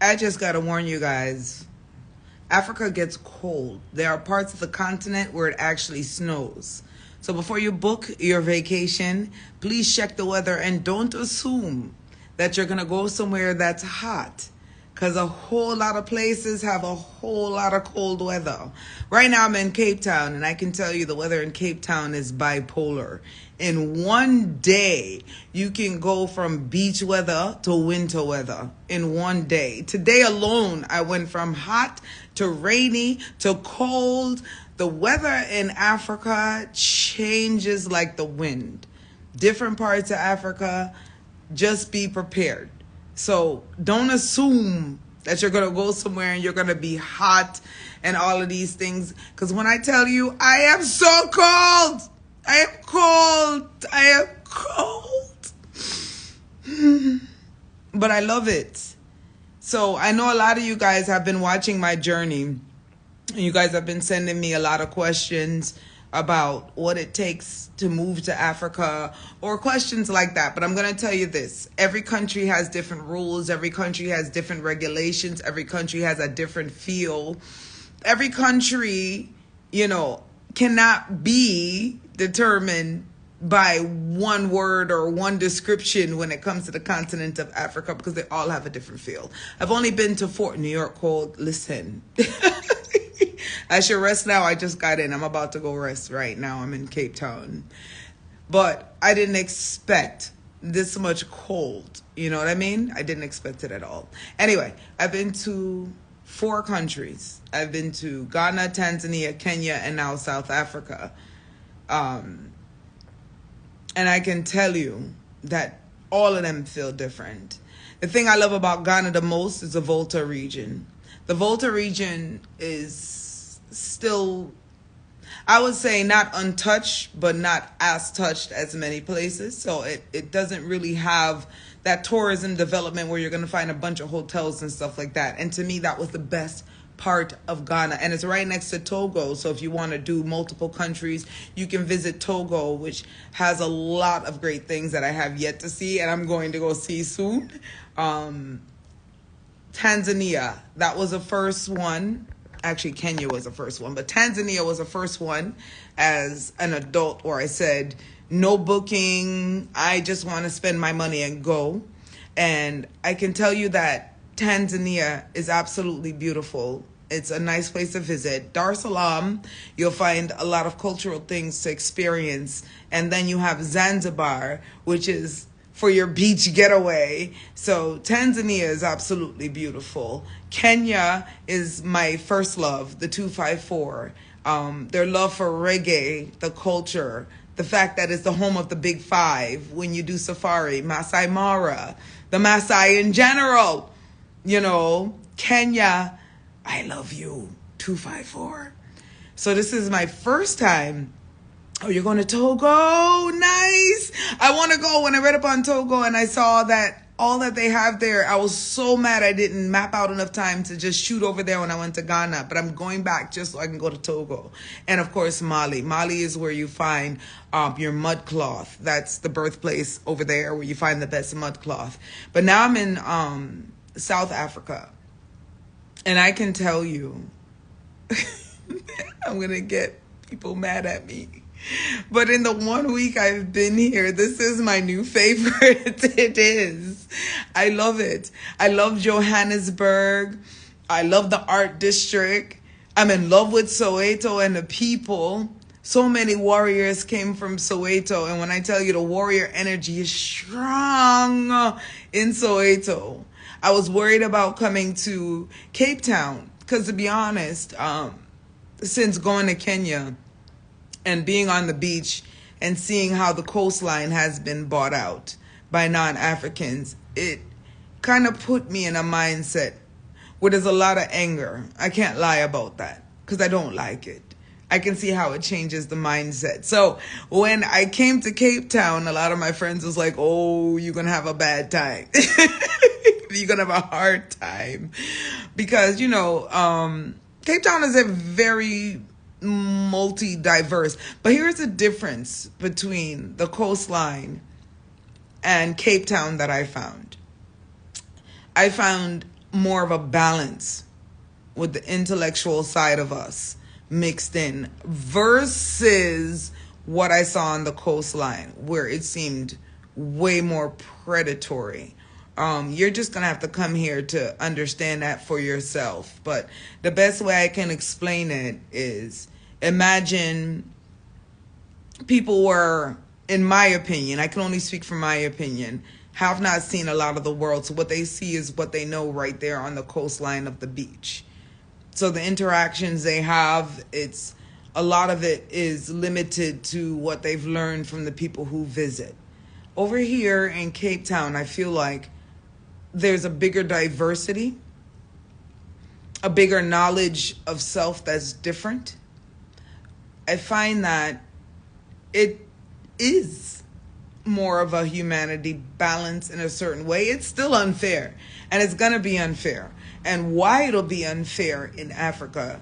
I just gotta warn you guys. Africa gets cold. There are parts of the continent where it actually snows. So before you book your vacation, please check the weather and don't assume that you're gonna go somewhere that's hot. Because a whole lot of places have a whole lot of cold weather. Right now I'm in Cape Town, and I can tell you the weather in Cape Town is bipolar. In one day, you can go from beach weather to winter weather in one day. Today alone, I went from hot to rainy to cold. The weather in Africa changes like the wind. Different parts of Africa, just be prepared. So don't assume that you're going to go somewhere and you're going to be hot and all of these things. Because when I tell you, I am so cold. I am cold. I am cold. But I love it. So I know a lot of you guys have been watching my journey. You guys have been sending me a lot of questions about what it takes to move to Africa or questions like that. But I'm going to tell you this. Every country has different rules. Every country has different regulations. Every country has a different feel. Every country, cannot be determined by one word or one description when it comes to the continent of Africa, because they all have a different feel. I've only been to Fort New York cold. Listen. I should rest now. I just got in. I'm about to go rest right now. I'm in Cape Town. But I didn't expect this much cold. You know what I mean? I didn't expect it at all. Anyway, I've been to 4 countries. I've been to Ghana, Tanzania, Kenya, and now South Africa. And I can tell you that all of them feel different. The thing I love about Ghana the most is the Volta region. The Volta region is still, I would say, not untouched, but not as touched as many places. So it doesn't really have that tourism development where you're going to find a bunch of hotels and stuff like that. And to me, that was the best part of Ghana. And it's right next to Togo. So if you want to do multiple countries, you can visit Togo, which has a lot of great things that I have yet to see and I'm going to go see soon. Tanzania, that was the first one. Actually, Kenya was the first one, but Tanzania was the first one as an adult where I said, no booking, I just want to spend my money and go. And I can tell you that Tanzania is absolutely beautiful. It's a nice place to visit. Dar es Salaam, you'll find a lot of cultural things to experience. And then you have Zanzibar, which is for your beach getaway. So Tanzania is absolutely beautiful. Kenya is my first love, the 254. Their love for reggae, the culture, the fact that it's the home of the Big Five when you do safari, Masai Mara, the Masai in general. Kenya, I love you, 254. So this is my first time. Oh, you're going to Togo? Nice. I want to go. When I read up on Togo and I saw that all that they have there, I was so mad I didn't map out enough time to just shoot over there when I went to Ghana. But I'm going back just so I can go to Togo. And of course, Mali. Mali is where you find your mud cloth. That's the birthplace over there where you find the best mud cloth. But now I'm in South Africa. And I can tell you, I'm going to get people mad at me. But in the 1 week I've been here, this is my new favorite. It is. I love it. I love Johannesburg. I love the art district. I'm in love with Soweto and the people. So many warriors came from Soweto. And when I tell you the warrior energy is strong in Soweto. I was worried about coming to Cape Town because, to be honest, since going to Kenya and being on the beach and seeing how the coastline has been bought out by non-Africans, it kind of put me in a mindset where there's a lot of anger. I can't lie about that because I don't like it. I can see how it changes the mindset. So when I came to Cape Town, a lot of my friends was like, oh, you're going to have a bad time. You're going to have a hard time. Because, Cape Town is a very multi-diverse. But here's the difference between the coastline and Cape Town that I found. I found more of a balance with the intellectual side of us mixed in versus what I saw on the coastline, where it seemed way more predatory. You're just going to have to come here to understand that for yourself. But the best way I can explain it is, imagine people were, in my opinion, I can only speak from my opinion, have not seen a lot of the world. So what they see is what they know right there on the coastline of the beach. So the interactions they have, a lot of it is limited to what they've learned from the people who visit. Over here in Cape Town, I feel like there's a bigger diversity, a bigger knowledge of self that's different. I find that it is more of a humanity balance in a certain way. It's still unfair, and it's going to be unfair. And why it'll be unfair in Africa,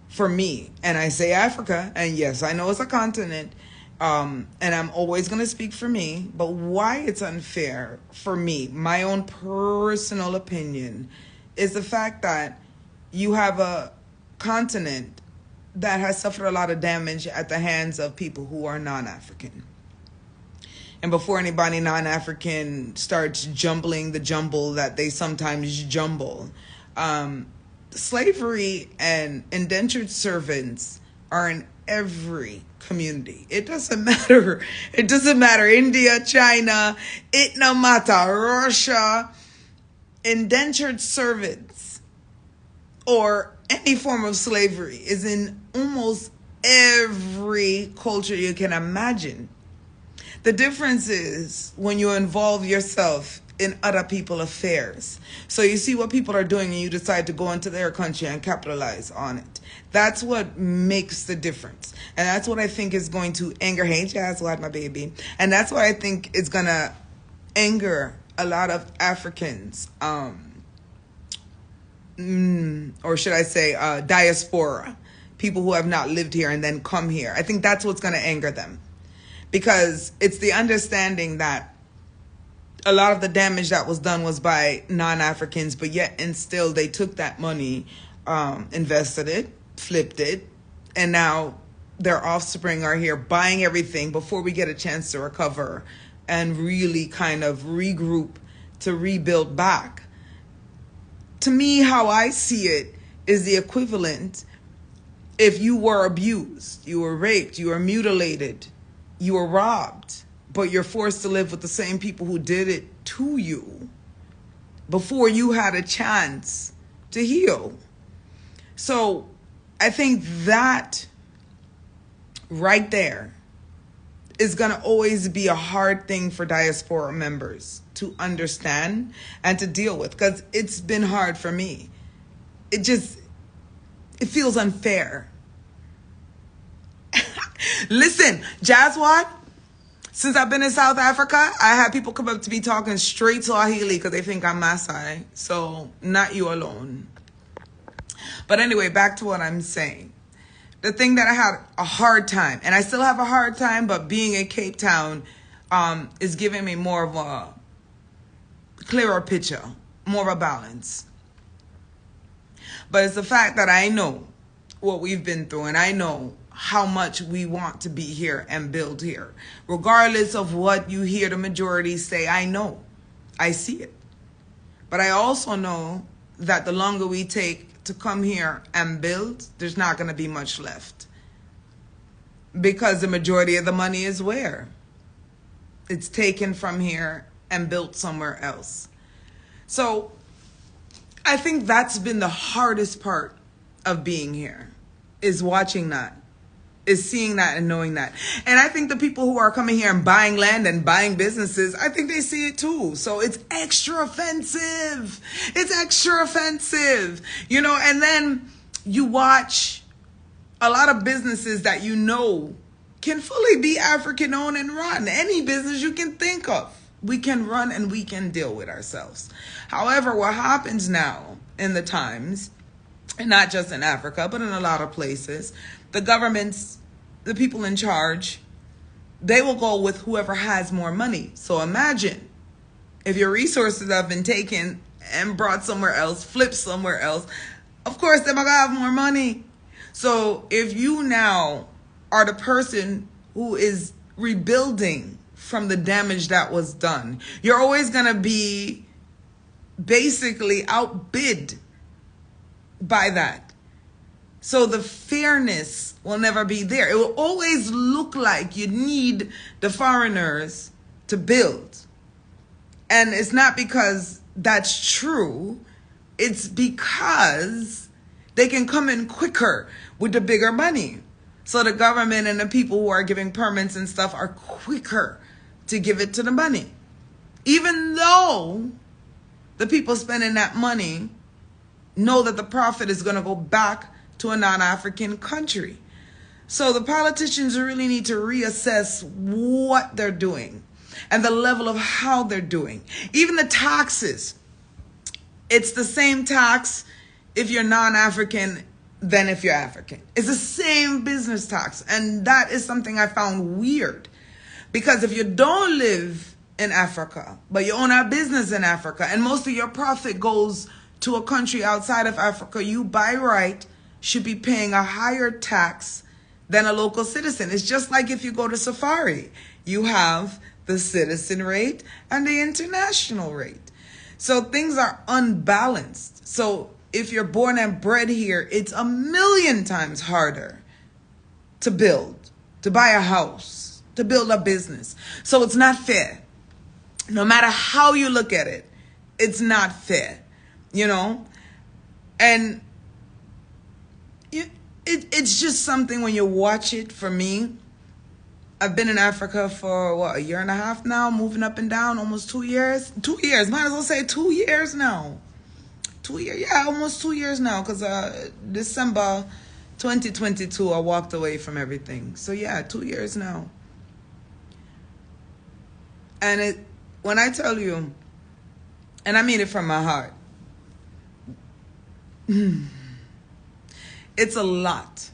for me, and I say Africa, and yes, I know it's a continent, and I'm always going to speak for me, but why it's unfair for me, my own personal opinion, is the fact that you have a continent that has suffered a lot of damage at the hands of people who are non-African. And before anybody non-African starts jumbling the jumble that they sometimes jumble, slavery and indentured servants are in every community. It doesn't matter. It doesn't matter. India, China, it no matter. Russia, indentured servants or any form of slavery is in almost every culture you can imagine. The difference is when you involve yourself in other people's affairs. So you see what people are doing and you decide to go into their country and capitalize on it. That's what makes the difference. And that's what I think is going to anger, hey Jazz, what my baby. And that's what I think is going to anger a lot of Africans, or should I say diaspora, people who have not lived here and then come here. I think that's what's going to anger them. Because it's the understanding that a lot of the damage that was done was by non-Africans, but yet and still they took that money, invested it, flipped it, and now their offspring are here buying everything before we get a chance to recover and really kind of regroup to rebuild back. To me, how I see it is the equivalent if you were abused, you were raped, you were mutilated, you were robbed, but you're forced to live with the same people who did it to you before you had a chance to heal. So I think that right there is going to always be a hard thing for diaspora members to understand and to deal with, because it's been hard for me. It feels unfair. Listen, Jazzwad, since I've been in South Africa, I have people come up to me talking straight Swahili because they think I'm Maasai. So not you alone. But anyway, back to what I'm saying. The thing that I had a hard time, and I still have a hard time, but being in Cape Town is giving me more of a clearer picture, more of a balance. But it's the fact that I know what we've been through, and I know how much we want to be here and build here. Regardless of what you hear the majority say, I know. I see it. But I also know that the longer we take to come here and build, there's not going to be much left. Because the majority of the money is where? It's taken from here and built somewhere else. So I think that's been the hardest part of being here, is watching that, is seeing that and knowing that. And I think the people who are coming here and buying land and buying businesses, I think they see it too. So it's extra offensive. It's extra offensive, you know. And then you watch a lot of businesses that you know can fully be African owned and run. Any business you can think of, we can run and we can deal with ourselves. However, what happens now in the times, and not just in Africa, but in a lot of places, the governments, the people in charge, they will go with whoever has more money. So imagine if your resources have been taken and brought somewhere else, flipped somewhere else, of course they're gonna have more money. So if you now are the person who is rebuilding from the damage that was done, you're always gonna be basically outbid by that. So the fairness will never be there. It will always look like you need the foreigners to build. And it's not because that's true. It's because they can come in quicker with the bigger money. So the government and the people who are giving permits and stuff are quicker to give it to the money. Even though the people spending that money know that the profit is going to go back to a non-African country. So the politicians really need to reassess what they're doing and the level of how they're doing. Even the taxes. It's the same tax if you're non-African than if you're African. It's the same business tax. And that is something I found weird. Because if you don't live in Africa, but you own a business in Africa, and most of your profit goes to a country outside of Africa, you by right should be paying a higher tax than a local citizen. It's just like if you go to Safari, you have the citizen rate and the international rate. So things are unbalanced. So if you're born and bred here, it's a million times harder to build, to buy a house, to build a business. So it's not fair. No matter how you look at it, it's not fair, you know? And it's just something when you watch it. For me, I've been in Africa for, what, a year and a half now, moving up and down, almost 2 years. 2 years, might as well say 2 years now. 2 years, yeah, almost 2 years now, because December 2022, I walked away from everything. So yeah, 2 years now. And when I tell you, and I mean it from my heart, it's a lot.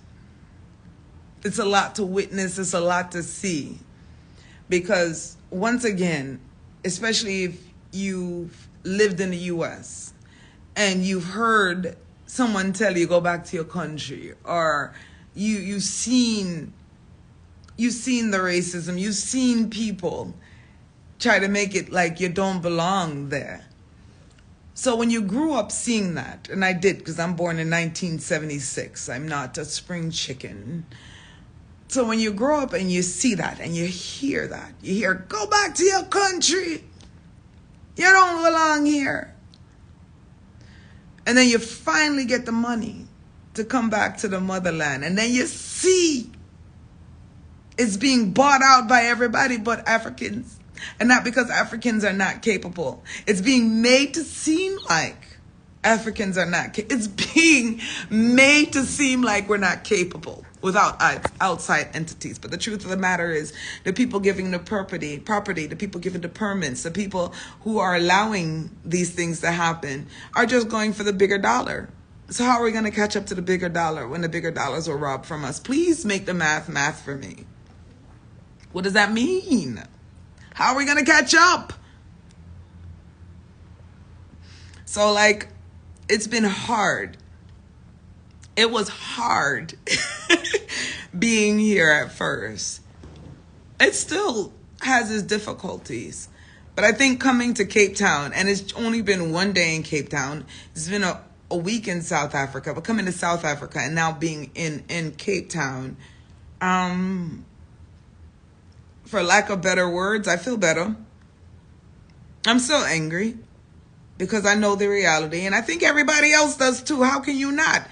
It's a lot to witness. It's a lot to see. Because once again, especially if you've lived in the U.S. and you've heard someone tell you go back to your country, or you've seen the racism, you've seen people try to make it like you don't belong there. So when you grew up seeing that, and I did because I'm born in 1976, I'm not a spring chicken. So when you grow up and you see that and you hear that, you hear, go back to your country. You don't belong here. And then you finally get the money to come back to the motherland. And then you see it's being bought out by everybody but Africans. And not because Africans are not capable. It's being made to seem like Africans are not capable. It's being made to seem like we're not capable without outside entities. But the truth of the matter is, the people giving the property, the people giving the permits, the people who are allowing these things to happen are just going for the bigger dollar. So how are we going to catch up to the bigger dollar when the bigger dollars were robbed from us? Please make the math for me. What does that mean? How are we going to catch up? So, like, it's been hard. It was hard being here at first. It still has its difficulties. But I think coming to Cape Town, and it's only been 1 day in Cape Town. It's been a week in South Africa. But coming to South Africa and now being in Cape Town, for lack of better words, I feel better. I'm still angry because I know the reality, and I think everybody else does too. How can you not?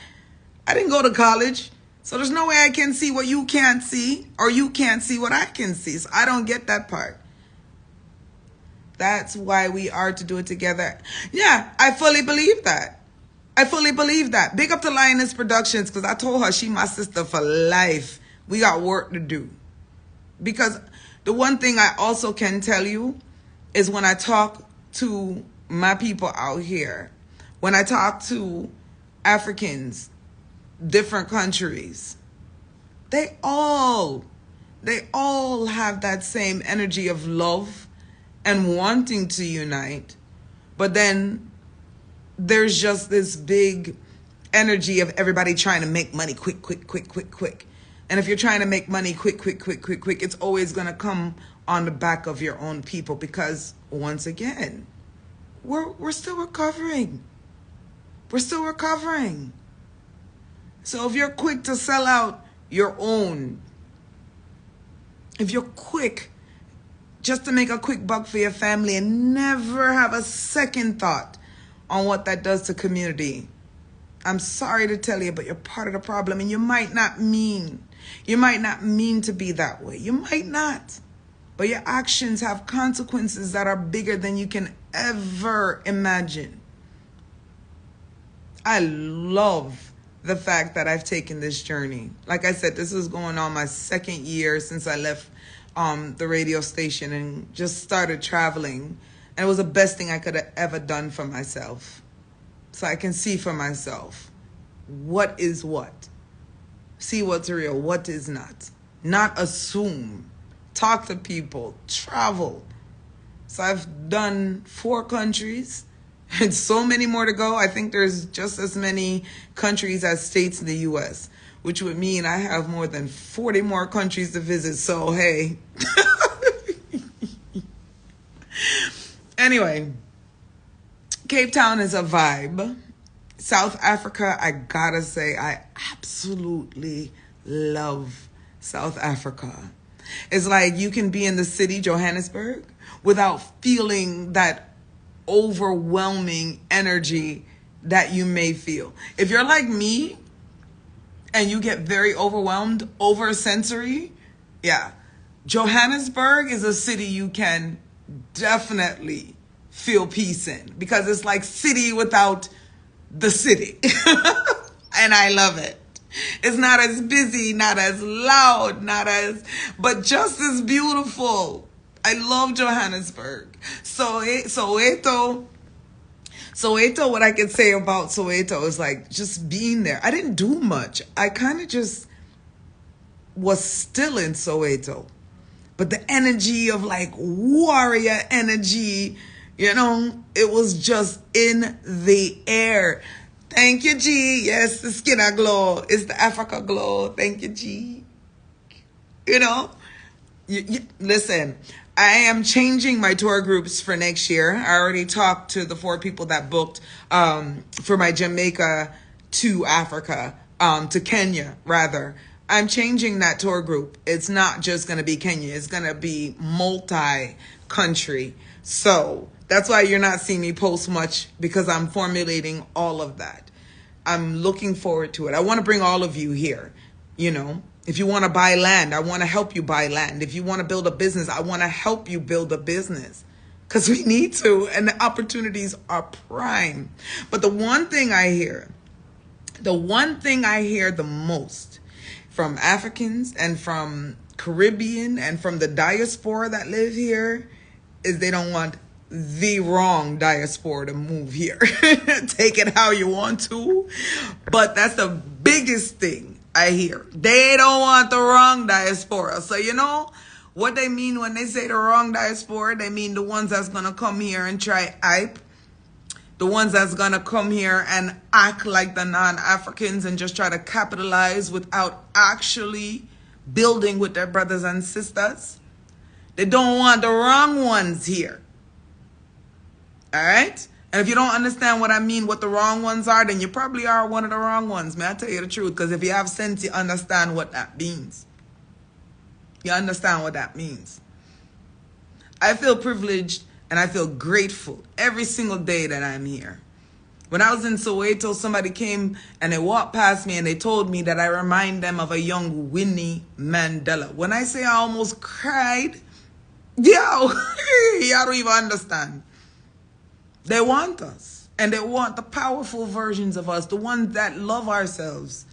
I didn't go to college, so there's no way I can see what you can't see, or you can't see what I can see. So I don't get that part. That's why we are to do it together. Yeah, I fully believe that. I fully believe that. Big up to Lioness Productions, because I told her she my sister for life. We got work to do. Because the one thing I also can tell you is when I talk to my people out here, when I talk to Africans, different countries, they all have that same energy of love and wanting to unite. But then there's just this big energy of everybody trying to make money quick, quick, quick, quick, quick. And if you're trying to make money quick, quick, quick, quick, quick, it's always going to come on the back of your own people, because once again, we're still recovering. We're still recovering. So if you're quick to sell out your own, if you're quick just to make a quick buck for your family and never have a second thought on what that does to community, I'm sorry to tell you, but you're part of the problem. And you might not mean to be that way. You might not. But your actions have consequences that are bigger than you can ever imagine. I love the fact that I've taken this journey. Like I said, this is going on my second year since I left the radio station and just started traveling. And it was the best thing I could have ever done for myself. So I can see for myself what is what. See what's real, what is not. Not assume. Talk to people. Travel. So I've done 4 countries. And so many more to go. I think there's just as many countries as states in the U.S., which would mean I have more than 40 more countries to visit. So, hey. Anyway, Cape Town is a vibe. South Africa, I gotta say, I absolutely love South Africa. It's like you can be in the city, Johannesburg, without feeling that overwhelming energy that you may feel. If you're like me and you get very overwhelmed over sensory, yeah, Johannesburg is a city you can definitely feel peace in, because it's like city without the city. And I love it. It's not as busy, not as loud, but just as beautiful. I love Johannesburg. Soweto, what I can say about Soweto is like just being there. I didn't do much. I kind of just was still in Soweto. But the energy of like warrior energy, it was just in the air. Thank you, G. Yes, the Skinner glow. It's the Africa glow. Thank you, G. Listen, I am changing my tour groups for next year. I already talked to the 4 people that booked for my Jamaica to Africa, to Kenya, rather. I'm changing that tour group. It's not just going to be Kenya. It's going to be multi-country. So that's why you're not seeing me post much, because I'm formulating all of that. I'm looking forward to it. I want to bring all of you here. If you want to buy land, I want to help you buy land. If you want to build a business, I want to help you build a business, because we need to, and the opportunities are prime. But the one thing I hear the most from Africans and from Caribbean and from the diaspora that live here is they don't want the wrong diaspora to move here. Take it how you want to, but that's the biggest thing I hear. They don't want the wrong diaspora. So what they mean when they say the wrong diaspora, they mean the ones that's gonna come here and try hype, the ones that's gonna come here and act like the non-Africans and just try to capitalize without actually building with their brothers and sisters. They don't want the wrong ones here. All right? And if you don't understand what I mean, what the wrong ones are, then you probably are one of the wrong ones. May I tell you the truth? Because if you have sense, you understand what that means. You understand what that means. I feel privileged and I feel grateful every single day that I'm here. When I was in Soweto, somebody came and they walked past me and they told me that I remind them of a young Winnie Mandela. When I say I almost cried, you don't even understand. They want us, and they want the powerful versions of us, the ones that love ourselves.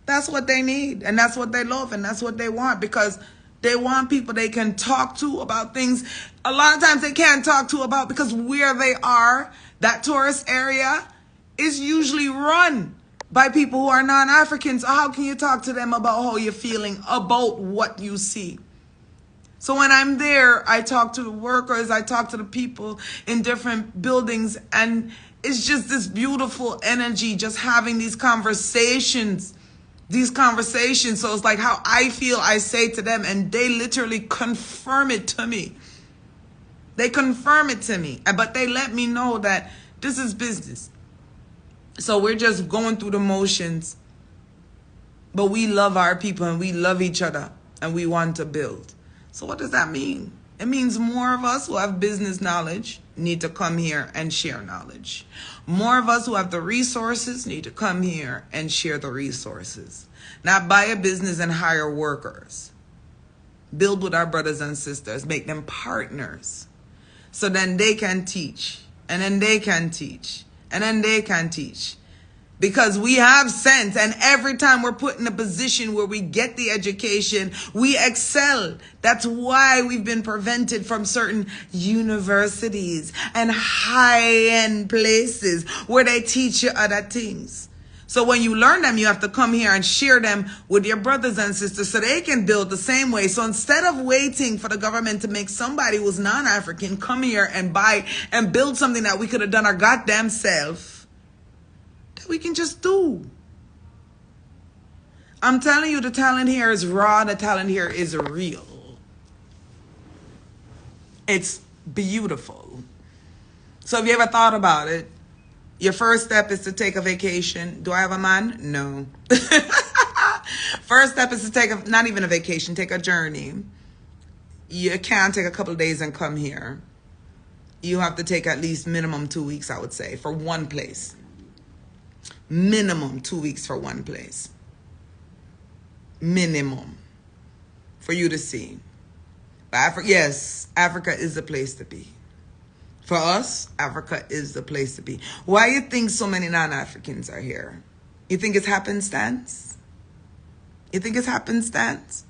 That's what they need, and that's what they love, and that's what they want, because they want people they can talk to about things a lot of times they can't talk to about, because where they are, that tourist area, is usually run by people who are non-Africans. So how can you talk to them about how you're feeling about what you see? So when I'm there, I talk to the workers, I talk to the people in different buildings, and it's just this beautiful energy, just having these conversations. So it's like how I feel, I say to them, and they literally confirm it to me. They confirm it to me, but they let me know that this is business. So we're just going through the motions, but we love our people and we love each other and we want to build. So what does that mean? It means more of us who have business knowledge need to come here and share knowledge. More of us who have the resources need to come here and share the resources. Not buy a business and hire workers. Build with our brothers and sisters. Make them partners. So then they can teach. And then they can teach. And then they can teach. Because we have sense, and every time we're put in a position where we get the education, we excel. That's why we've been prevented from certain universities and high-end places where they teach you other things. So when you learn them, you have to come here and share them with your brothers and sisters so they can build the same way. So instead of waiting for the government to make somebody who's non-African come here and buy and build something that we could have done our goddamn self, we can just do. I'm telling you, the talent here is raw. The talent here is real. It's beautiful. So have you ever thought about it? Your first step is to take a vacation. Do I have a man? No. First step is to take not even a vacation, take a journey. You can't take a couple of days and come here. You have to take at least minimum 2 weeks, I would say, for one place. Minimum 2 weeks for one place. Minimum. For you to see. But yes, Africa is the place to be. For us, Africa is the place to be. Why do you think so many non-Africans are here? You think it's happenstance? You think it's happenstance?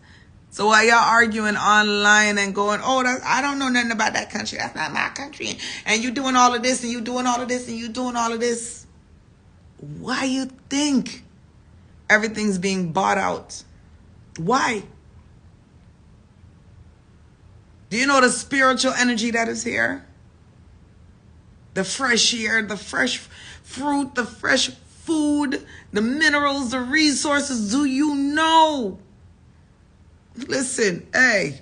So while y'all arguing online and going, oh, I don't know nothing about that country. That's not my country. And you doing all of this and you doing all of this and you doing all of this. Why you think everything's being bought out? Why? Do you know the spiritual energy that is here? The fresh air, the fresh fruit, the fresh food, the minerals, the resources. Do you know? Listen, hey.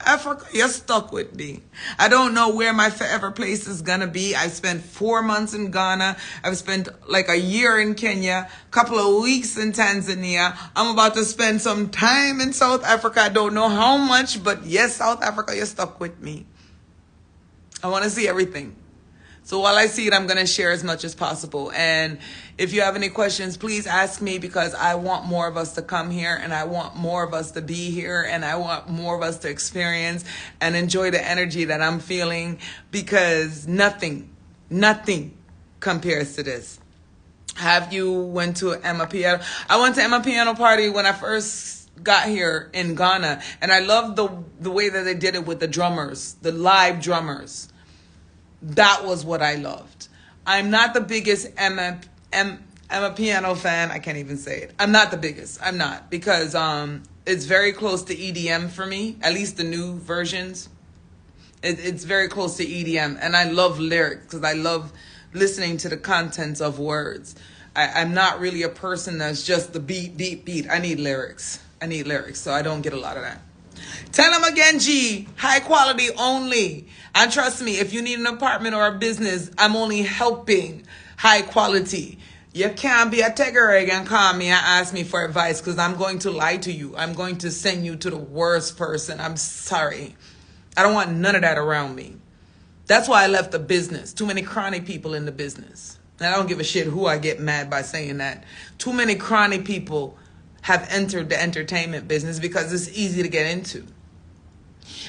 Africa, you're stuck with me. I don't know where my forever place is gonna be. I've spent 4 months in Ghana. I've spent like a year in Kenya, a couple of weeks in Tanzania. I'm about to spend some time in South Africa. I don't know how much, but yes, South Africa, you're stuck with me. I want to see everything. So while I see it, I'm going to share as much as possible. And if you have any questions, please ask me, because I want more of us to come here and I want more of us to be here and I want more of us to experience and enjoy the energy that I'm feeling, because nothing compares to this. Have you went to Emma Piano? I went to Emma Piano party when I first got here in Ghana, and I loved the way that they did it with the drummers, the live drummers. That was what I loved. I'm not the biggest Emma Piano fan. I can't even say it. I'm not the biggest. I'm not, because it's very close to EDM for me, at least the new versions. It's very close to EDM, and I love lyrics because I love listening to the contents of words. I'm not really a person that's just the beat. I need lyrics. So I don't get a lot of that. Tell them again, G, high quality only. And trust me, if you need an apartment or a business, I'm only helping high quality. You can't be a tegger egg and call me and ask me for advice, because I'm going to lie to you. I'm going to send you to the worst person. I'm sorry. I don't want none of that around me. That's why I left the business. Too many chronic people in the business. And I don't give a shit who I get mad by saying that. Too many chronic people have entered the entertainment business because it's easy to get into.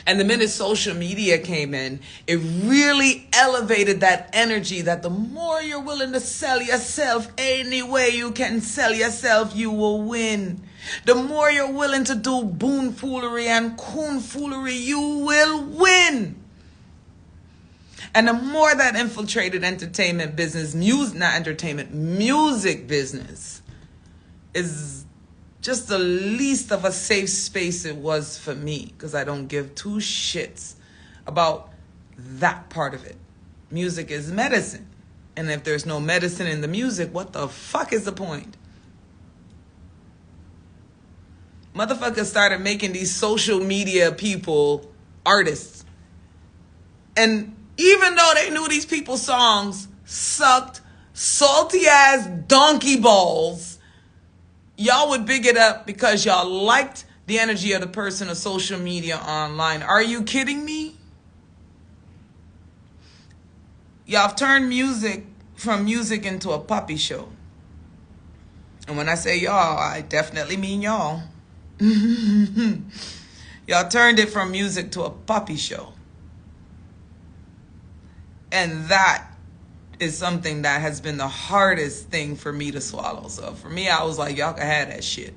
And the minute social media came in, it really elevated that energy that the more you're willing to sell yourself any way you can sell yourself, you will win. The more you're willing to do boon foolery and coon foolery, you will win. And the more that infiltrated entertainment business, music business is just the least of a safe space it was for me, because I don't give two shits about that part of it. Music is medicine. And if there's no medicine in the music, what the fuck is the point? Motherfuckers started making these social media people artists. And even though they knew these people's songs sucked salty ass donkey balls, y'all would big it up because y'all liked the energy of the person of social media online. Are you kidding me? Y'all have turned music from music into a puppy show. And when I say y'all, I definitely mean y'all. Y'all turned it from music to a puppy show. And that is something that has been the hardest thing for me to swallow. So for me, I was like, y'all can have that shit.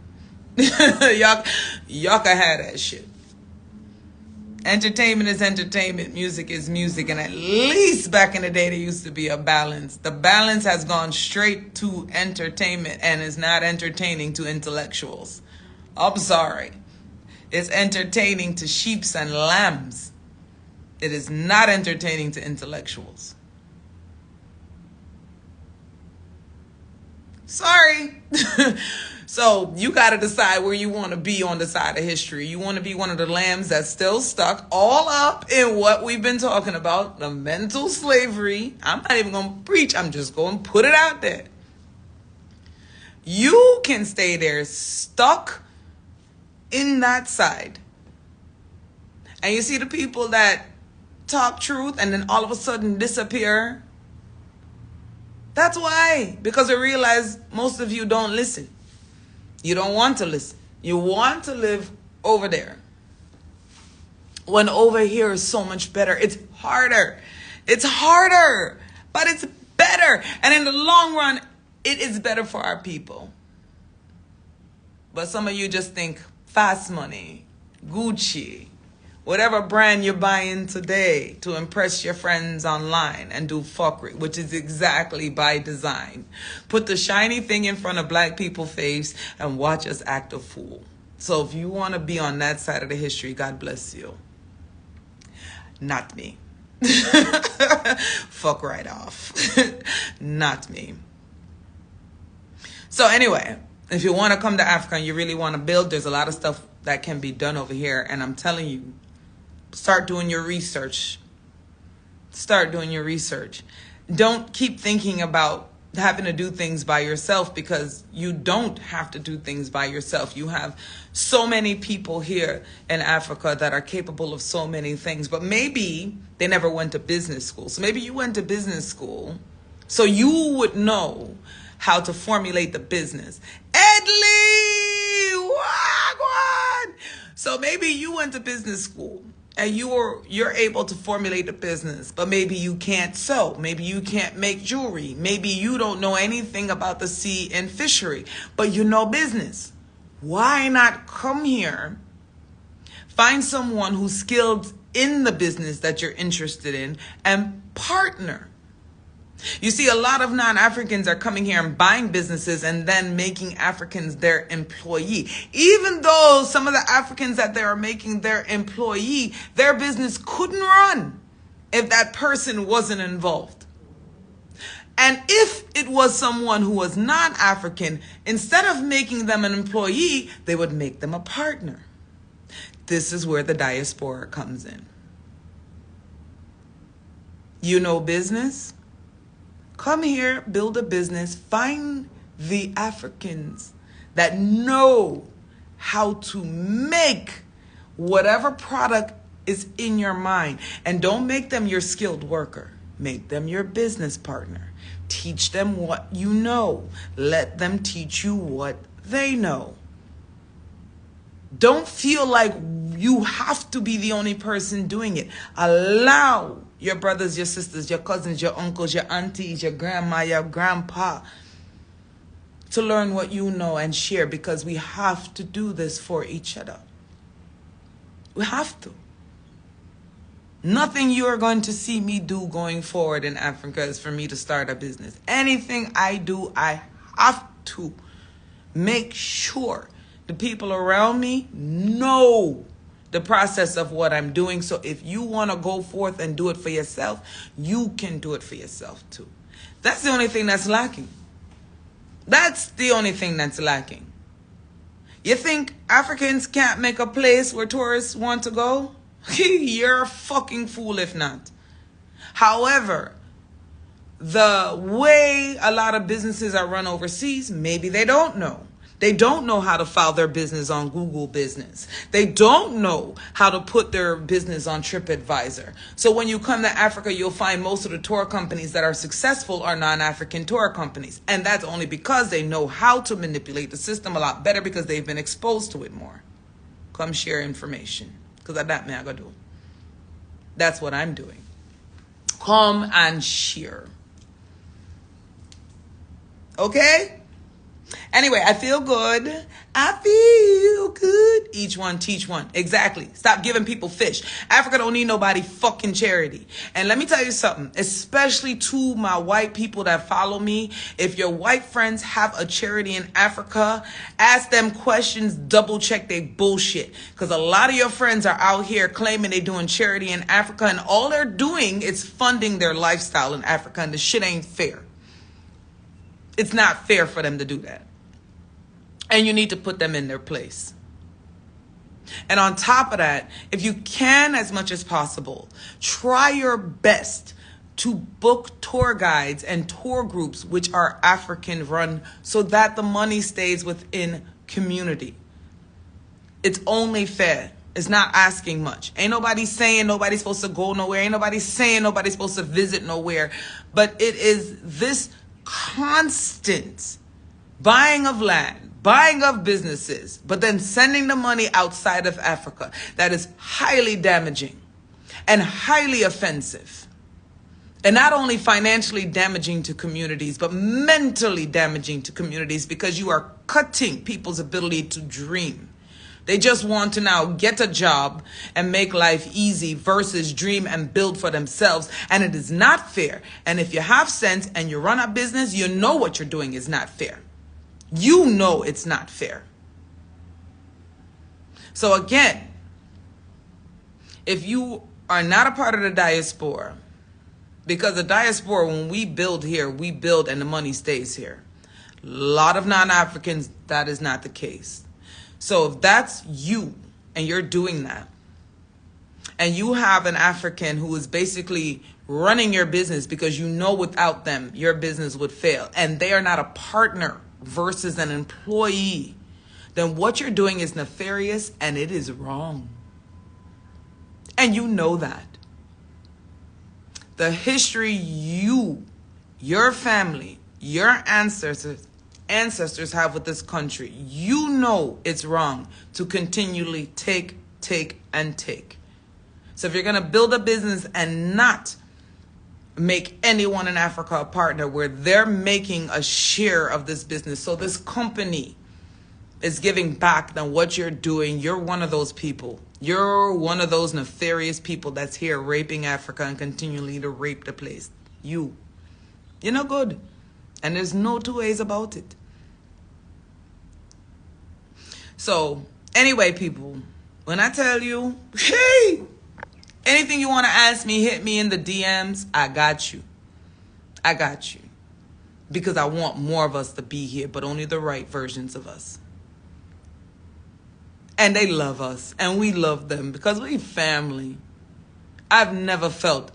y'all can have that shit. Entertainment is entertainment. Music is music. And at least back in the day, there used to be a balance. The balance has gone straight to entertainment and is not entertaining to intellectuals. I'm sorry. It's entertaining to sheeps and lambs. It is not entertaining to intellectuals. Sorry. So you got to decide where you want to be on the side of history. You want to be one of the lambs that's still stuck all up in what we've been talking about, the mental slavery. I'm not even going to preach. I'm just going to put it out there. You can stay there stuck in that side. And you see the people that talk truth and then all of a sudden disappear. That's why. Because I realize most of you don't listen. You don't want to listen. You want to live over there. When over here is so much better. It's harder. It's harder. But it's better. And in the long run, it is better for our people. But some of you just think fast money, Gucci, whatever brand you're buying today to impress your friends online and do fuckery, which is exactly by design. Put the shiny thing in front of black people's face and watch us act a fool. So if you want to be on that side of the history, God bless you. Not me. Fuck right off. Not me. So anyway, if you want to come to Africa and you really want to build, there's a lot of stuff that can be done over here. And I'm telling you, start doing your research. Start doing your research. Don't keep thinking about having to do things by yourself, because you don't have to do things by yourself. You have so many people here in Africa that are capable of so many things, but maybe they never went to business school. So maybe you went to business school so you would know how to formulate the business. Edley! Wagwan! So maybe you went to business school and you're able to formulate a business, but maybe you can't sew. Maybe you can't make jewelry. Maybe you don't know anything about the sea and fishery, but you know business. Why not come here, find someone who's skilled in the business that you're interested in, and partner? You see, a lot of non-Africans are coming here and buying businesses and then making Africans their employee. Even though some of the Africans that they are making their employee, their business couldn't run if that person wasn't involved. And if it was someone who was non-African, instead of making them an employee, they would make them a partner. This is where the diaspora comes in. You know business? Come here, build a business, find the Africans that know how to make whatever product is in your mind. And don't make them your skilled worker. Make them your business partner. Teach them what you know. Let them teach you what they know. Don't feel like you have to be the only person doing it. Allow your brothers, your sisters, your cousins, your uncles, your aunties, your grandma, your grandpa to learn what you know and share, because we have to do this for each other. We have to. Nothing you are going to see me do going forward in Africa is for me to start a business. Anything I do, I have to make sure the people around me know the process of what I'm doing. So if you want to go forth and do it for yourself, you can do it for yourself too. That's the only thing that's lacking. That's the only thing that's lacking. You think Africans can't make a place where tourists want to go? You're a fucking fool if not. However, the way a lot of businesses are run overseas, maybe they don't know. They don't know how to file their business on Google Business. They don't know how to put their business on TripAdvisor. So when you come to Africa, you'll find most of the tour companies that are successful are non-African tour companies. And that's only because they know how to manipulate the system a lot better because they've been exposed to it more. Come share information. Because that me I gotta do. That's what I'm doing. Come and share. Okay? Anyway, I feel good. I feel good. Each one, teach one. Exactly. Stop giving people fish. Africa don't need nobody fucking charity. And let me tell you something, especially to my white people that follow me. If your white friends have a charity in Africa, ask them questions, double check they bullshit. Because a lot of your friends are out here claiming they're doing charity in Africa and all they're doing is funding their lifestyle in Africa and the shit ain't fair. It's not fair for them to do that. And you need to put them in their place. And on top of that, if you can, as much as possible, try your best to book tour guides and tour groups which are African run so that the money stays within community. It's only fair. It's not asking much. Ain't nobody saying nobody's supposed to go nowhere. Ain't nobody saying nobody's supposed to visit nowhere. But it is this constant buying of land, buying of businesses, but then sending the money outside of Africa that is highly damaging and highly offensive. And not only financially damaging to communities, but mentally damaging to communities because you are cutting people's ability to dream. They just want to now get a job and make life easy versus dream and build for themselves. And it is not fair. And if you have sense and you run a business, you know what you're doing is not fair. You know it's not fair. So again, if you are not a part of the diaspora, because the diaspora, when we build here, we build and the money stays here. A lot of non-Africans, that is not the case. So if that's you and you're doing that, and you have an African who is basically running your business because you know without them your business would fail, and they are not a partner versus an employee, then what you're doing is nefarious and it is wrong. And you know that. The history your family, your ancestors have with this country, you know it's wrong to continually take, and take. So if you're going to build a business and not make anyone in Africa a partner where they're making a share of this business, so this company is giving back, then what you're doing, you're one of those people. You're one of those nefarious people that's here raping Africa and continually to rape the place. You're no good. And there's no two ways about it. So, anyway, people, when I tell you, hey, anything you want to ask me, hit me in the DMs. I got you. I got you. Because I want more of us to be here, but only the right versions of us. And they love us, and we love them because we family. I've never felt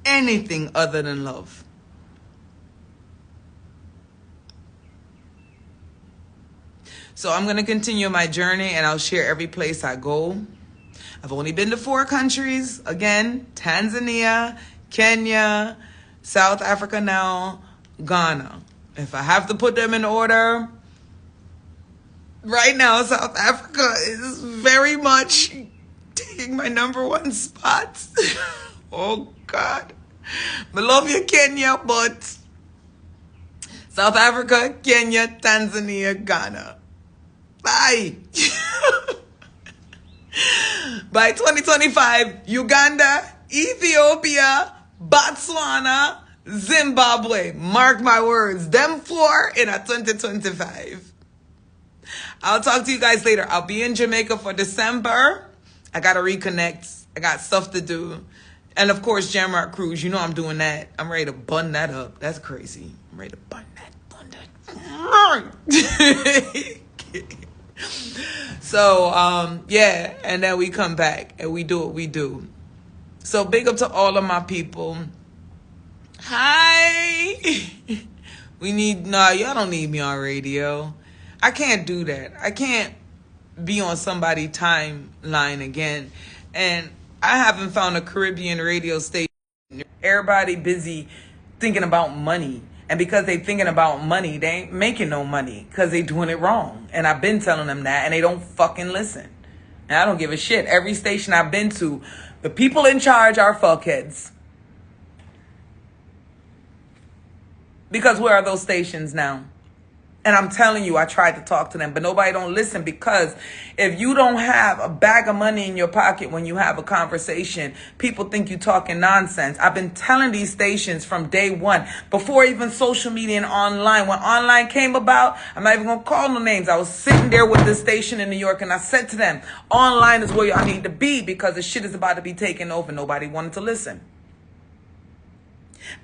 anything other than love. So I'm going to continue my journey, and I'll share every place I go. I've only been to 4 countries. Again, Tanzania, Kenya, South Africa now, Ghana. If I have to put them in order, right now, South Africa is very much taking my #1 spot. Oh, God. I love you, Kenya, but South Africa, Kenya, Tanzania, Ghana. Bye. By 2025, Uganda, Ethiopia, Botswana, Zimbabwe. Mark my words. Them 4 in a 2025. I'll talk to you guys later. I'll be in Jamaica for December. I got to reconnect. I got stuff to do. And of course, Jamrock Cruise, you know I'm doing that. I'm ready to bun that up. That's crazy. I'm ready to bun that. So, yeah, and then we come back and we do what we do. So big up to all of my people. Hi. Y'all don't need me on radio. I can't do that. I can't be on somebody's timeline again. And I haven't found a Caribbean radio station. Everybody busy thinking about money. And because they thinking about money, they ain't making no money because they doing it wrong. And I've been telling them that, and they don't fucking listen. And I don't give a shit. Every station I've been to, the people in charge are fuckheads. Because where are those stations now? And I'm telling you, I tried to talk to them, but nobody don't listen, because if you don't have a bag of money in your pocket when you have a conversation, people think you talking nonsense. I've been telling these stations from day one, before even social media and online. When online came about, I'm not even going to call no names. I was sitting there with this station in New York, and I said to them, online is where y'all need to be, because the shit is about to be taken over. Nobody wanted to listen.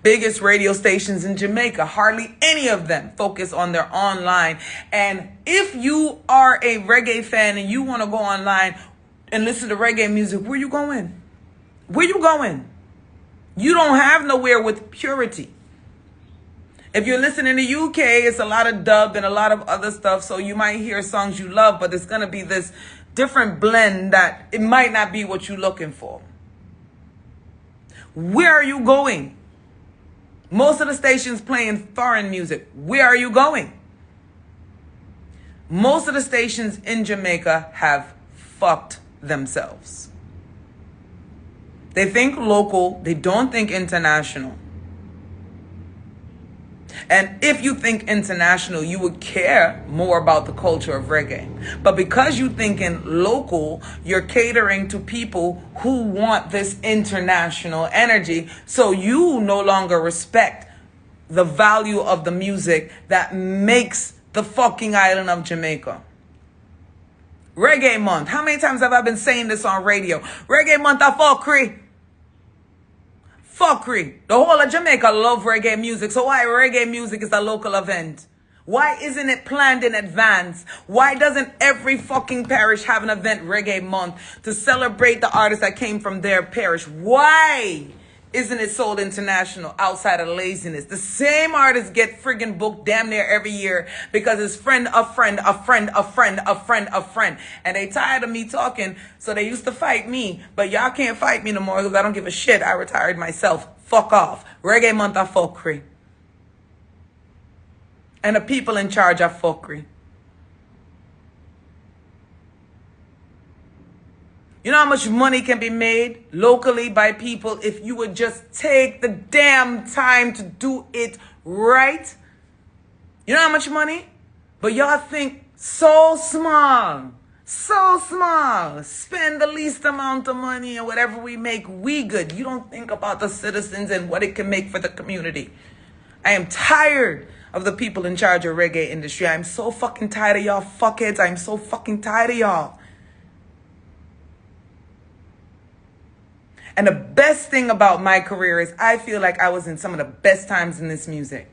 Biggest radio stations in Jamaica, hardly any of them focus on their online. And if you are a reggae fan and you want to go online and listen to reggae music, where you going? Where you going? You don't have nowhere with purity. If you're listening to UK, it's a lot of dub and a lot of other stuff. So you might hear songs you love, but it's going to be this different blend that it might not be what you're looking for. Where are you going? Most of the stations playing foreign music. Where are you going? Most of the stations in Jamaica have fucked themselves. They think local. They don't think international. And if you think international, you would care more about the culture of reggae. But because you thinking local, you're catering to people who want this international energy. So you no longer respect the value of the music that makes the fucking island of Jamaica. Reggae month. How many times have I been saying this on radio? Reggae month of fuckery. Fuckery. The whole of Jamaica love reggae music. So why reggae music is a local event? Why isn't it planned in advance? Why doesn't every fucking parish have an event reggae month to celebrate the artists that came from their parish? Why isn't it sold international outside of laziness? The same artists get friggin' booked damn near every year because it's friend of friend of friend of friend of friend of friend. And they tired of me talking, so they used to fight me. But y'all can't fight me no more because I don't give a shit. I retired myself. Fuck off. Reggae month of fuckery. And the people in charge of fuckery. You know how much money can be made locally by people if you would just take the damn time to do it right? You know how much money? But y'all think so small. So small. Spend the least amount of money and whatever we make, we good. You don't think about the citizens and what it can make for the community. I am tired of the people in charge of reggae industry. I'm so fucking tired of y'all fuckheads. I'm so fucking tired of y'all. And the best thing about my career is I feel like I was in some of the best times in this music.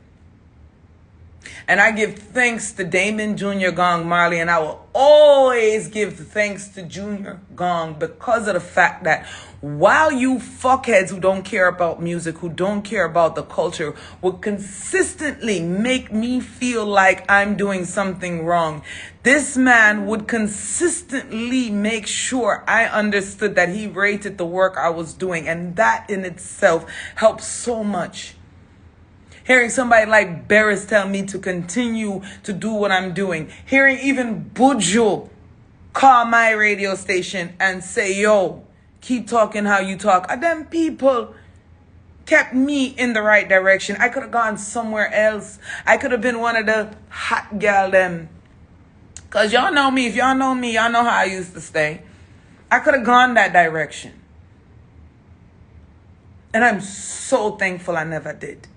And I give thanks to Damon, Junior Gong, Marley, and I will always give thanks to Junior Gong because of the fact that while you fuckheads who don't care about music, who don't care about the culture, would consistently make me feel like I'm doing something wrong, this man would consistently make sure I understood that he rated the work I was doing. And that in itself helps so much. Hearing somebody like Barris tell me to continue to do what I'm doing. Hearing even Buju call my radio station and say, yo, keep talking how you talk. And them people kept me in the right direction. I could have gone somewhere else. I could have been one of the hot gal them. Because y'all know me. If y'all know me, y'all know how I used to stay. I could have gone that direction. And I'm so thankful I never did.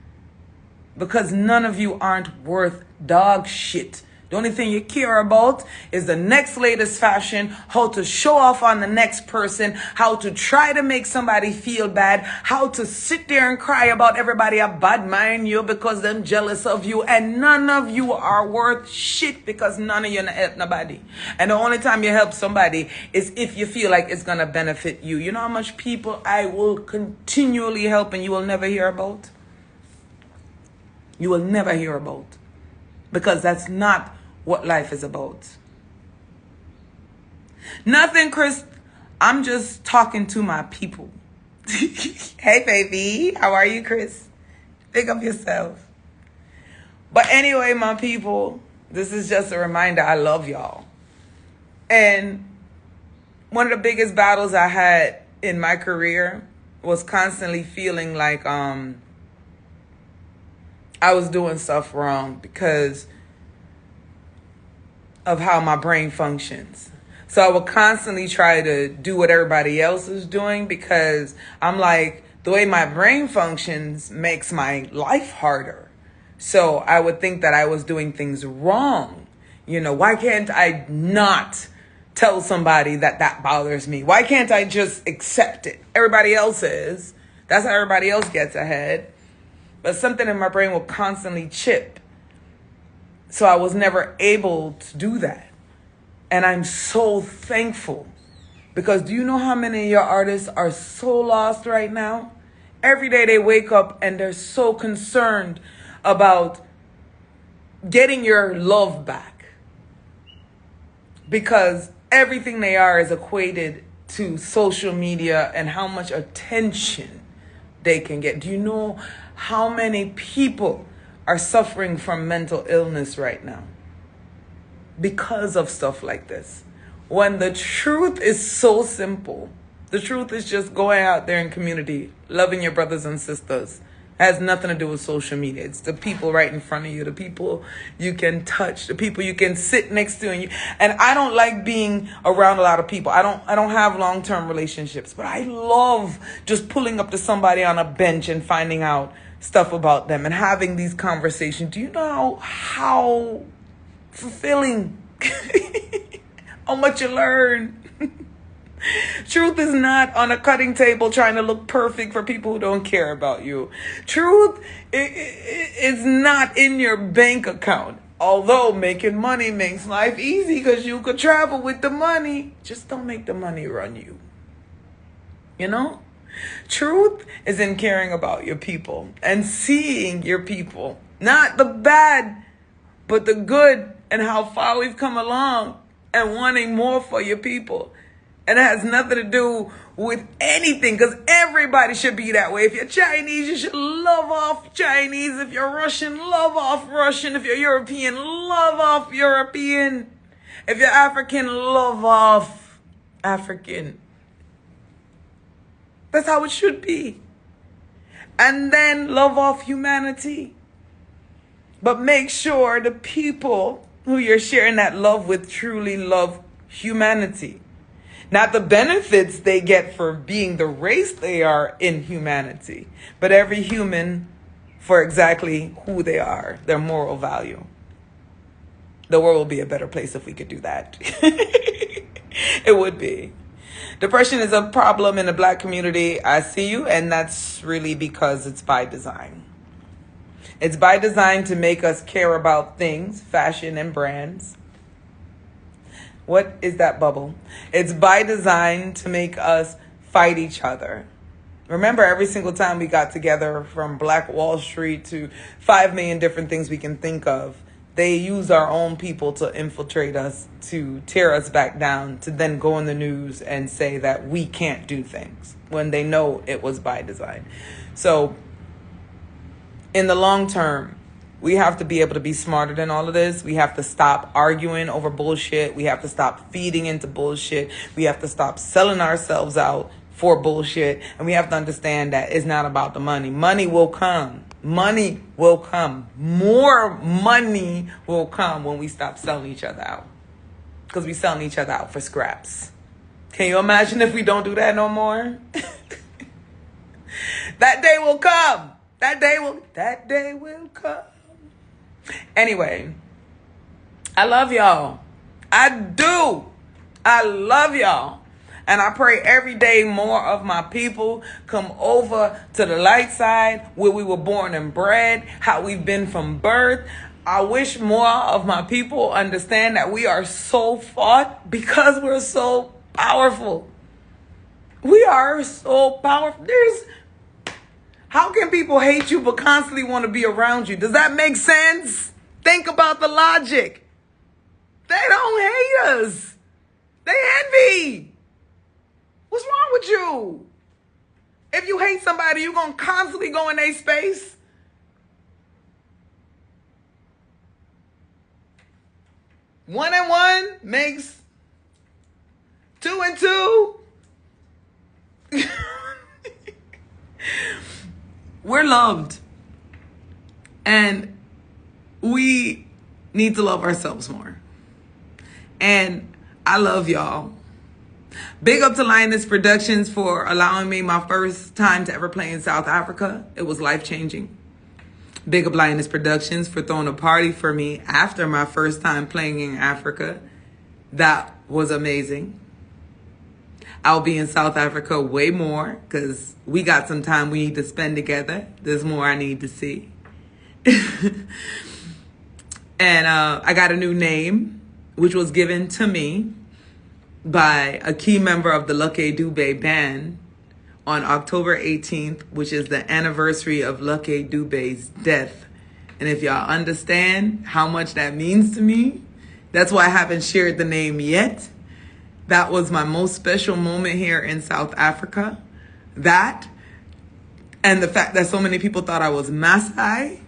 Because none of you aren't worth dog shit The only thing you care about is the next latest fashion, how to show off on the next person, how to try to make somebody feel bad, how to sit there and cry about everybody a bad mind you because them jealous of you. And none of you are worth shit because none of you help nobody. And the only time you help somebody is if you feel like it's going to benefit you. You know how much people I will continually help and you will never hear about? You will never hear about. Because that's not what life is about. Nothing, Chris. I'm just talking to my people. Hey, baby. How are you, Chris? Pick up yourself. But anyway, my people, this is just a reminder. I love y'all. And one of the biggest battles I had in my career was constantly feeling like I was doing stuff wrong because of how my brain functions. So I would constantly try to do what everybody else is doing because I'm like, the way my brain functions makes my life harder. So I would think that I was doing things wrong. You know, why can't I not tell somebody that that bothers me? Why can't I just accept it? Everybody else is. That's how everybody else gets ahead. But something in my brain will constantly chip. So I was never able to do that. And I'm so thankful. Because do you know how many of your artists are so lost right now? Every day they wake up and they're so concerned about getting your love back. Because everything they are is equated to social media and how much attention they can get. Do you know how many people are suffering from mental illness right now because of stuff like this? When the truth is so simple. The truth is just going out there in community, loving your brothers and sisters. It has nothing to do with social media. It's the people right in front of you, the people you can touch, the people you can sit next to. And I don't like being around a lot of people. I don't have long-term relationships, but I love just pulling up to somebody on a bench and finding out stuff about them and having these conversations. Do you know how fulfilling, how much you learn? Truth is not on a cutting table trying to look perfect for people who don't care about you. Truth is not in your bank account. Although making money makes life easy because you could travel with the money. Just don't make the money run you. You know? Truth is in caring about your people and seeing your people. Not the bad, but the good and how far we've come along and wanting more for your people. And it has nothing to do with anything because everybody should be that way. If you're Chinese, you should love off Chinese. If you're Russian, love off Russian. If you're European, love off European. If you're African, love off African. That's how it should be. And then love off humanity. But make sure the people who you're sharing that love with truly love humanity. Not the benefits they get for being the race they are in humanity, but every human for exactly who they are, their moral value. The world will be a better place if we could do that. It would be. Depression is a problem in the Black community. I see you, and that's really because it's by design. It's by design to make us care about things, fashion, and brands. What is that bubble? It's by design to make us fight each other. Remember, every single time we got together, from Black Wall Street to 5 million different things we can think of, they use our own people to infiltrate us, to tear us back down, to then go in the news and say that we can't do things when they know it was by design. So in the long term, we have to be able to be smarter than all of this. We have to stop arguing over bullshit. We have to stop feeding into bullshit. We have to stop selling ourselves out for bullshit. And we have to understand that it's not about the money. Money will come. Money will come. More money will come when we stop selling each other out. Because we're selling each other out for scraps. Can you imagine if we don't do that no more? That day will come. That day will come. Anyway, I love y'all. I do. I love y'all. And I pray every day more of my people come over to the light side where we were born and bred, how we've been from birth. I wish more of my people understand that we are so fought because we're so powerful. We are so powerful. How can people hate you but constantly want to be around you? Does that make sense? Think about the logic. They don't hate us. They envy. What's wrong with you? If you hate somebody, you're going to constantly go in their space. One and one makes two and two. We're loved. And we need to love ourselves more. And I love y'all. Big up to Lioness Productions for allowing me my first time to ever play in South Africa. It was life-changing. Big up Lioness Productions for throwing a party for me after my first time playing in Africa. That was amazing. I'll be in South Africa way more because we got some time we need to spend together. There's more I need to see. And I got a new name, which was given to me by a key member of the Lucky Dube band on October 18th, which is the anniversary of Lucky Dube's death. And if y'all understand how much that means to me, that's why I haven't shared the name yet. That was my most special moment here in South Africa. That, and the fact that so many people thought I was Maasai,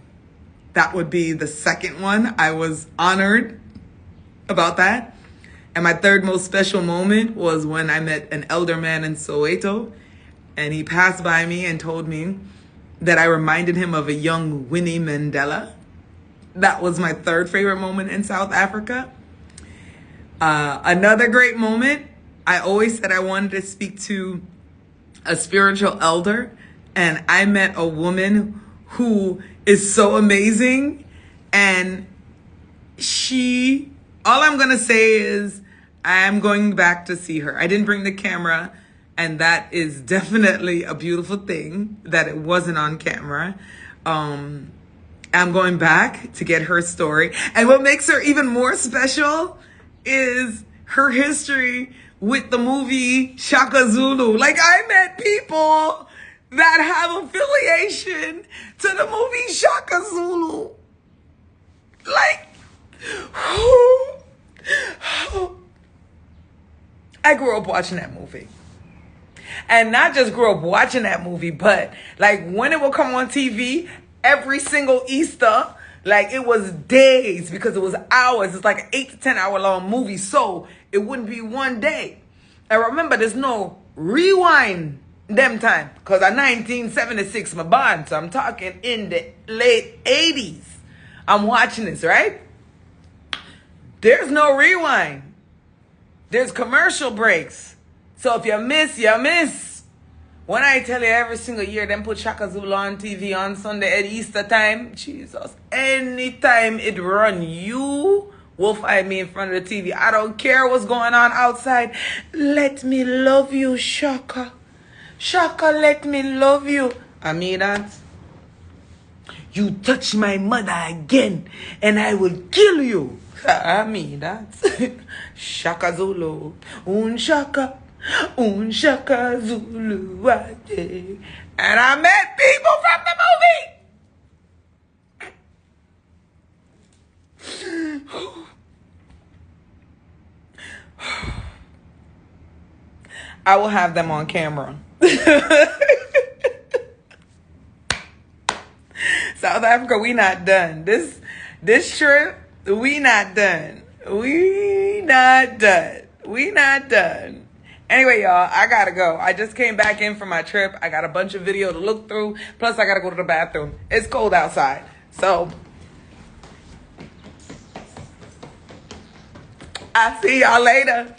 that would be the second one. I was honored about that. And my third most special moment was when I met an elder man in Soweto, and he passed by me and told me that I reminded him of a young Winnie Mandela. That was my third favorite moment in South Africa. Another great moment, I always said I wanted to speak to a spiritual elder, and I met a woman who is so amazing, and all I'm going to say is I'm going back to see her. I didn't bring the camera, and that is definitely a beautiful thing that it wasn't on camera. I'm going back to get her story. And what makes her even more special is her history with the movie Shaka Zulu. Like, I met people that have affiliation to the movie Shaka Zulu. Like, I grew up watching that movie. And not just grew up watching that movie, but like when it would come on TV, every single Easter, like it was days because it was hours. It's like an 8 to 10 hour long movie. So it wouldn't be one day. And remember, there's no rewind them time because I'm 1976, my bond. So I'm talking in the late 80s. I'm watching this, right? There's no rewind. There's commercial breaks. So if you miss, you miss. When I tell you every single year, them put Shaka Zulu on TV on Sunday at Easter time, Jesus, anytime it run, you will find me in front of the TV. I don't care what's going on outside. Let me love you, Shaka. Shaka, let me love you. I mean that. You touch my mother again, and I will kill you. I mean that. Shaka Zulu. Un Shaka Zulu. And I met people from the movie. I will have them on camera. South Africa, we not done. This trip, we not done. We not done. Anyway, y'all, I gotta go. I just came back in from my trip. I got a bunch of video to look through. Plus, I gotta go to the bathroom. It's cold outside. So, I'll see y'all later.